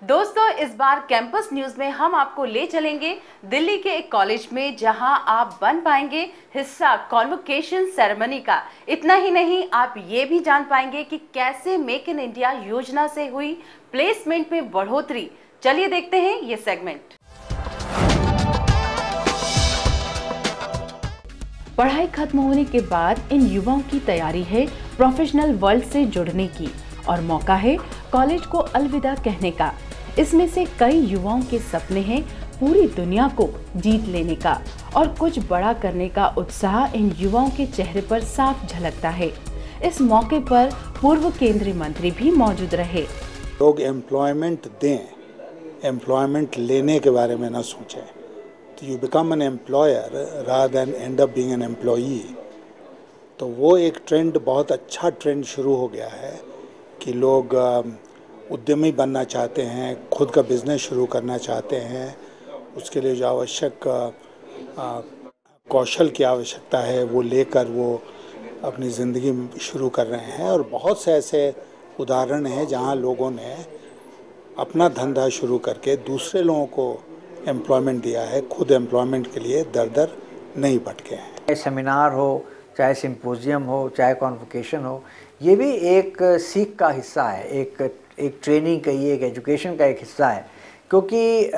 दोस्तों, इस बार campus news में हम आपको ले चलेंगे दिल्ली के एक कॉलेज में, जहां आप बन पाएंगे हिस्सा कॉन्वोकेशन सेरेमनी का। इतना ही नहीं, आप ये भी जान पाएंगे कि कैसे मेक इन इंडिया योजना से हुई प्लेसमेंट में बढ़ोतरी। चलिए देखते हैं ये सेगमेंट। पढ़ाई खत्म होने के बाद इन युवाओं की तैयारी है प्रोफेशनल वर्ल्ड से जुड़ने की, और मौका है कॉलेज को अलविदा कहने का। इसमें से कई युवाओं के सपने हैं पूरी दुनिया को जीत लेने का, और कुछ बड़ा करने का उत्साह इन युवाओं के चेहरे पर साफ झलकता है। इस मौके पर पूर्व केंद्रीय मंत्री भी मौजूद रहे। लोग एम्प्लॉयमेंट दें, एम्प्लॉयमेंट लेने के बारे में ना सोचें, तो you become an employer rather than and up being an employee. तो वो एक ट्रेंड, बहुत अच्छा ट्रेंड शुरू हो गया है कि लोग उद्यमी बनना चाहते हैं, खुद का बिजनेस शुरू करना चाहते हैं। उसके लिए जो आवश्यक कौशल की आवश्यकता है वो लेकर वो अपनी ज़िंदगी शुरू कर रहे हैं। और बहुत से ऐसे उदाहरण हैं जहां लोगों ने अपना धंधा शुरू करके दूसरे लोगों को एम्प्लॉयमेंट दिया है, खुद एम्प्लॉयमेंट के लिए दर दर नहीं भटके हैं। चाहे सेमिनार हो, चाहे सिंपोजियम हो, चाहे कॉन्वोकेशन हो, ये भी एक सीख का हिस्सा है, एक ट्रेनिंग का, ये एक एजुकेशन का एक हिस्सा है। क्योंकि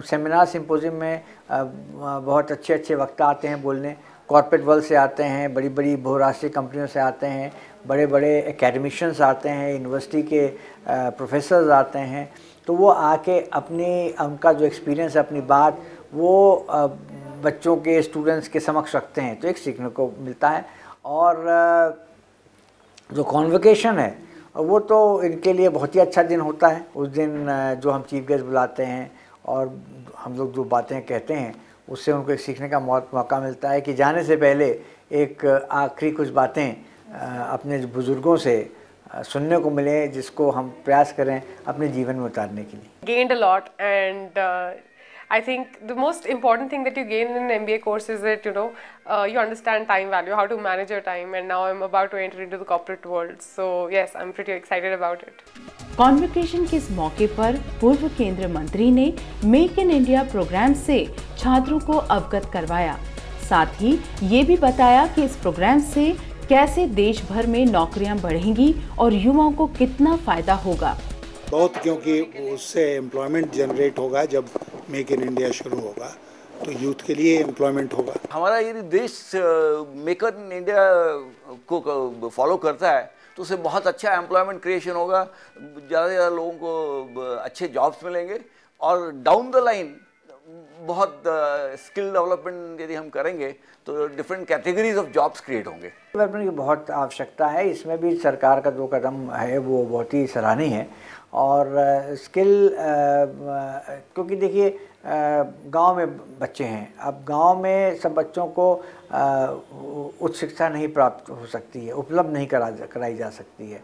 सेमिनार सिंपोजियम में बहुत अच्छे अच्छे वक्ता आते हैं बोलने, कॉर्पोरेट वर्ल्ड से आते हैं, बड़ी बड़ी बहुराष्ट्रीय कंपनियों से आते हैं, बड़े बड़े एकेडमिशियंस आते हैं, यूनिवर्सिटी के प्रोफेसर्स आते हैं। तो वो आके उनका जो एक्सपीरियंस है, अपनी बात वो बच्चों के, स्टूडेंट्स के समक्ष रखते हैं, तो एक सीखने को मिलता है। और जो कॉन्वोकेशन है वो तो इनके लिए बहुत ही अच्छा दिन होता है। उस दिन जो हम चीफ गेस्ट बुलाते हैं और हम लोग जो बातें कहते हैं उससे उनको एक सीखने का मौका मिलता है कि जाने से पहले एक आखिरी कुछ बातें अपने बुज़ुर्गों से सुनने को मिले, जिसको हम प्रयास करें अपने जीवन में उतारने के लिए। Gained a lot, and I think the most important thing that you gain in an MBA course is that you understand time value, how to manage your time, and now I'm about to enter into the corporate world. So yes, I'm pretty excited about it. Convocation के इस मौके पर पूर्व केंद्रीय मंत्री ने make in India programme से छात्रों को अवगत करवाया। साथ ही ये भी बताया कि इस प्रोग्राम से कैसे देश भर में नौकरियां बढ़ेंगी और युवाओं को कितना फायदा होगा। बहुत, क्योंकि उससे एम्प्लॉयमेंट जनरेट होगा। जब मेक इन इंडिया शुरू होगा तो यूथ के लिए एम्प्लॉयमेंट होगा। हमारा यदि देश मेक इन इंडिया को फॉलो करता है तो उससे बहुत अच्छा एम्प्लॉयमेंट क्रिएशन होगा, ज़्यादा से ज़्यादा लोगों को अच्छे जॉब्स मिलेंगे, और डाउन द लाइन बहुत स्किल डेवलपमेंट यदि हम करेंगे तो different categories of jobs create होंगे। डेवलपमेंट की बहुत आवश्यकता है, इसमें भी सरकार का जो कदम है वो बहुत ही सराहनीय है। और स्किल, क्योंकि देखिए गांव में बच्चे हैं, अब गांव में सब बच्चों को उच्च शिक्षा नहीं प्राप्त हो सकती है, उपलब्ध नहीं कराई जा सकती है,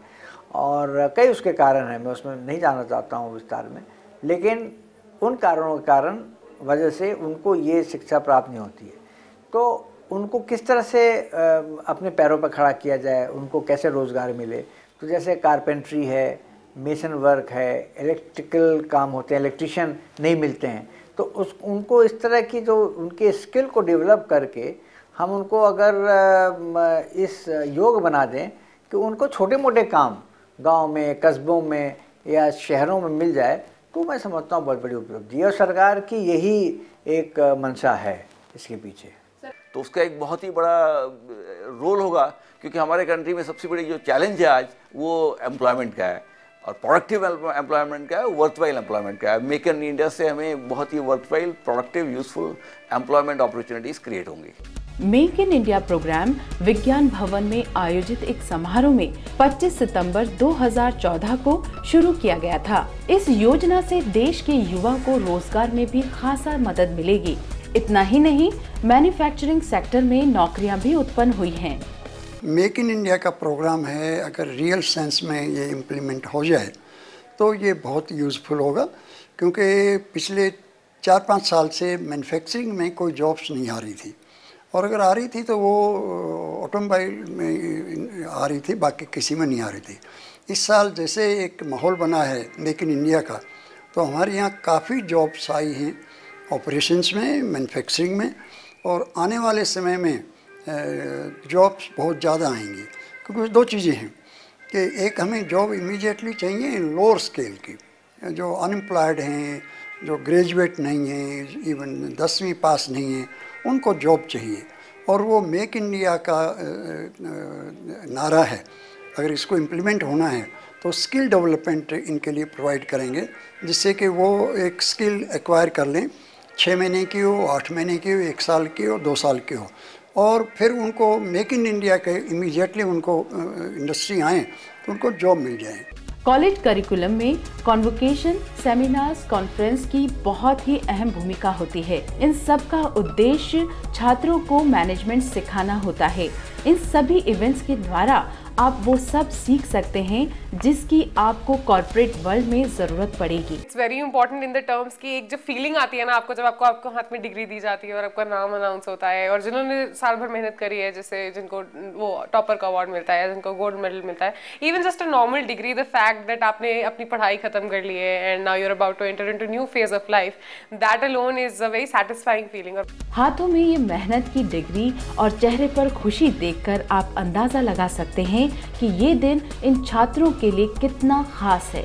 और कई उसके कारण हैं, मैं उसमें नहीं जाना चाहता हूँ विस्तार में। लेकिन उन कारणों के कारण वजह से उनको ये शिक्षा प्राप्त नहीं होती है। तो उनको किस तरह से अपने पैरों पर खड़ा किया जाए, उनको कैसे रोज़गार मिले। तो जैसे कारपेंट्री है, मेसन वर्क है, इलेक्ट्रिकल काम होते हैं, इलेक्ट्रिशियन नहीं मिलते हैं, तो उनको इस तरह की जो उनके स्किल को डेवलप करके हम उनको अगर इस योग बना दें कि उनको छोटे मोटे काम गांव में, कस्बों में या शहरों में मिल जाए, तो मैं समझता हूँ बहुत बड़ी उपलब्धि है। और सरकार की यही एक मंशा है इसके पीछे। तो उसका एक बहुत ही बड़ा रोल होगा, क्योंकि हमारे कंट्री में सबसे बड़ी जो चैलेंज है आज वो एम्प्लॉयमेंट का है, और प्रोडक्टिव एम्प्लॉयमेंट का है, वर्थवाइल एम्प्लॉयमेंट का है। मेक इन इंडिया से हमें बहुत ही worthwhile, productive, useful employment opportunities create होंगी। Make in India programme Vigyan Bhavan में आयोजित एक समारोह में 25 सितंबर 2014 को शुरू किया गया था। इस योजना से देश के युवा को रोजगार में भी खासा मदद मिलेगी। इतना ही नहीं, मैन्युफैक्चरिंग सेक्टर में नौकरियां भी उत्पन्न हुई हैं। मेक इन इंडिया का प्रोग्राम है, अगर रियल सेंस में ये इम्प्लीमेंट हो जाए तो ये बहुत यूज़फुल होगा, क्योंकि पिछले 4-5 साल से मैन्युफैक्चरिंग में कोई जॉब्स नहीं आ रही थी, और अगर आ रही थी तो वो ऑटोमोबाइल में आ रही थी, बाकी किसी में नहीं आ रही थी। इस साल जैसे एक माहौल बना है मेक इन इंडिया का, तो हमारे यहाँ काफ़ी जॉब्स आई हैं ऑपरेशंस में, मैन्युफैक्चरिंग में, और आने वाले समय में जॉब्स बहुत ज़्यादा आएंगी। क्योंकि दो चीज़ें हैं कि एक हमें जॉब इमीडिएटली चाहिए लोअर स्केल की, जो अनएम्प्लॉयड हैं, जो ग्रेजुएट नहीं हैं, इवन 10वीं पास नहीं हैं, उनको जॉब चाहिए। और वो मेक इंडिया का नारा है, अगर इसको इम्प्लीमेंट होना है तो स्किल डेवलपमेंट इनके लिए प्रोवाइड करेंगे, जिससे कि वो एक स्किल एक्वायर कर लें, 6 महीने की हो, 8 महीने की हो, 1 साल की हो, 2 साल की हो, और फिर उनको मेक इन इंडिया के इमीडिएटली उनको इंडस्ट्री आए तो उनको जॉब मिल जाए। कॉलेज करिकुलम में कॉन्वोकेशन, सेमिनार्स, कॉन्फ्रेंस की बहुत ही अहम भूमिका होती है। इन सब का उद्देश्य छात्रों को मैनेजमेंट सिखाना होता है। इन सभी इवेंट्स के द्वारा आप वो सब सीख सकते हैं जिसकी आपको कॉर्पोरेट वर्ल्ड में जरूरत पड़ेगी। It's very important in the terms की एक जो फीलिंग आती है ना आपको, जब आपको हाथ में डिग्री दी जाती है और आपका नाम अनाउंस होता है, और जिन्होंने साल भर मेहनत करी है, जैसे जिनको वो टॉपर का अवार्ड मिलता है, जिनको गोल्ड मेडल मिलता है, even just a normal degree, the fact that आपने अपनी पढ़ाई खत्म कर ली है and now you are about to enter into new phase of life, that alone is a very satisfying feeling. हाथों में ये मेहनत की डिग्री और चेहरे पर खुशी देखकर आप अंदाजा लगा सकते हैं कि ये दिन इन छात्रों के लिए कितना खास है।